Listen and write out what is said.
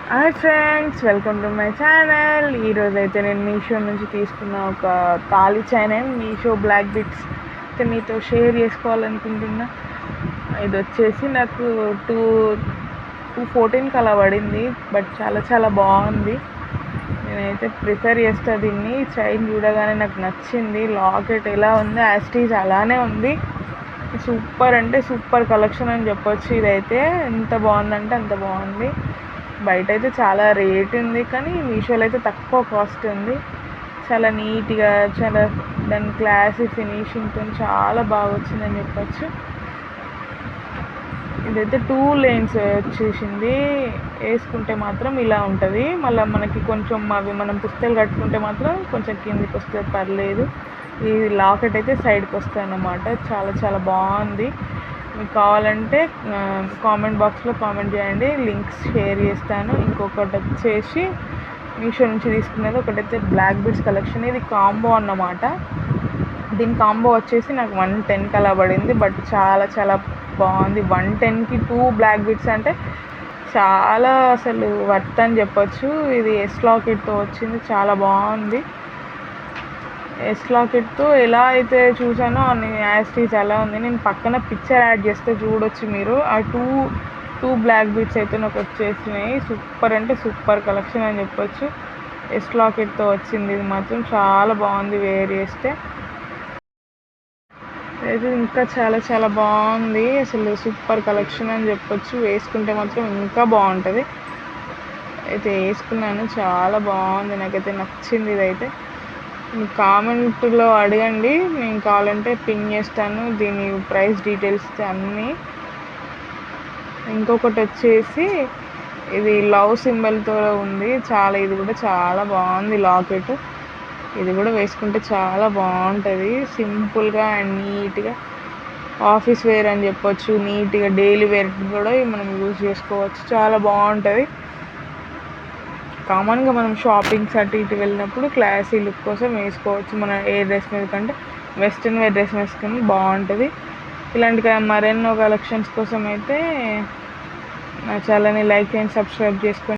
Hi friends, welcome to my channel. ఈరోజు అయితే నేను మీషో నుంచి తీసుకున్న ఒక తాళి చైన్ మీషో బ్లాక్ బిట్స్ అయితే మీతో షేర్ చేసుకోవాలనుకుంటున్నా. ఇది వచ్చేసి నాకు 214 అలా పడింది, బట్ చాలా చాలా బాగుంది. నేనైతే ప్రిఫర్ చేస్తా దీన్ని. చైన్ చూడగానే నాకు నచ్చింది. లాకెట్ ఎలా ఉంది, యాస్టీజ్ అలానే ఉంది. సూపర్ అంటే సూపర్ కలెక్షన్ అని చెప్పొచ్చు. ఇదైతే ఎంత బాగుందంటే అంత బాగుంది. బయట అయితే చాలా రేట్ ఉంది, కానీ మీషోలో అయితే తక్కువ కాస్ట్ ఉంది. చాలా నీట్గా, చాలా దాని క్లాసీ ఫినిషింగ్తో చాలా బాగా వచ్చిందని చెప్పచ్చు. ఇదైతే 2 lanes వచ్చేసింది. వేసుకుంటే మాత్రం ఇలా ఉంటుంది. మళ్ళీ మనకి కొంచెం అవి మనం పుస్తకాలు కట్టుకుంటే మాత్రం కొంచెం కిందికి వస్తే పర్లేదు. ఈ లాకెట్ అయితే సైడ్కి వస్తాయి అన్నమాట. చాలా చాలా బాగుంది. మీకు కావాలంటే కామెంట్ బాక్స్లో కామెంట్ చేయండి, లింక్స్ షేర్ చేస్తాను. ఇంకొకటి వచ్చేసి మీషో నుంచి తీసుకునేది ఒకటైతే బ్లాక్ బిట్స్ కలెక్షన్. ఇది కాంబో అన్నమాట. దీని కాంబో వచ్చేసి నాకు 110 అలా పడింది, బట్ చాలా చాలా బాగుంది. 110కి 2 బ్లాక్ బిట్స్ అంటే చాలా అసలు వర్త్ అని చెప్పొచ్చు. ఇది ఎస్ లాకెట్తో వచ్చింది, చాలా బాగుంది. ఎస్ లాకెట్తో ఎలా అయితే చూసానో యాస్టీజ్ అలా ఉంది. నేను పక్కన పిక్చర్ యాడ్ చేస్తే చూడొచ్చు మీరు. ఆ టూ బ్లాక్ బీట్స్ అయితే నాకు వచ్చేసినాయి. సూపర్ అంటే సూపర్ కలెక్షన్ అని చెప్పొచ్చు. ఎస్ లాకెట్తో వచ్చింది. ఇది మాత్రం చాలా బాగుంది వేర్ చేస్తే. అయితే ఇంకా చాలా చాలా బాగుంది. అసలు సూపర్ కలెక్షన్ అని చెప్పొచ్చు. వేసుకుంటే మాత్రం ఇంకా బాగుంటుంది. అయితే వేసుకున్నాను, చాలా బాగుంది. నాకైతే నచ్చింది. ఇదైతే మీకు కామెంట్లో అడగండి, నేను కావాలంటే పిన్ చేస్తాను దీని ప్రైస్ డీటెయిల్స్ అన్నీ. ఇంకొకటి వచ్చేసి ఇది లవ్ సింబల్తో ఉంది. ఇది కూడా చాలా బాగుంది లాకెట్. ఇది కూడా వేసుకుంటే చాలా బాగుంటుంది. సింపుల్గా అండ్ నీట్గా ఆఫీస్ వేర్ అని చెప్పొచ్చు. నీట్గా డైలీ వేర్ కూడా మనం యూజ్ చేసుకోవచ్చు. చాలా బాగుంటుంది. కామన్గా మనం షాపింగ్స్ అటు ఇటు వెళ్ళినప్పుడు క్లాసీ లుక్ కోసం వేసుకోవచ్చు. మన ఏ డ్రెస్ మీద కంటే వెస్ట్రన్ వేర్ డ్రెస్ వేసుకొని బాగుంటుంది. ఇలాంటి మరెన్నో కలెక్షన్స్ కోసం అయితే నా ఛానల్ని లైక్ అండ్ సబ్స్క్రైబ్ చేసుకోండి.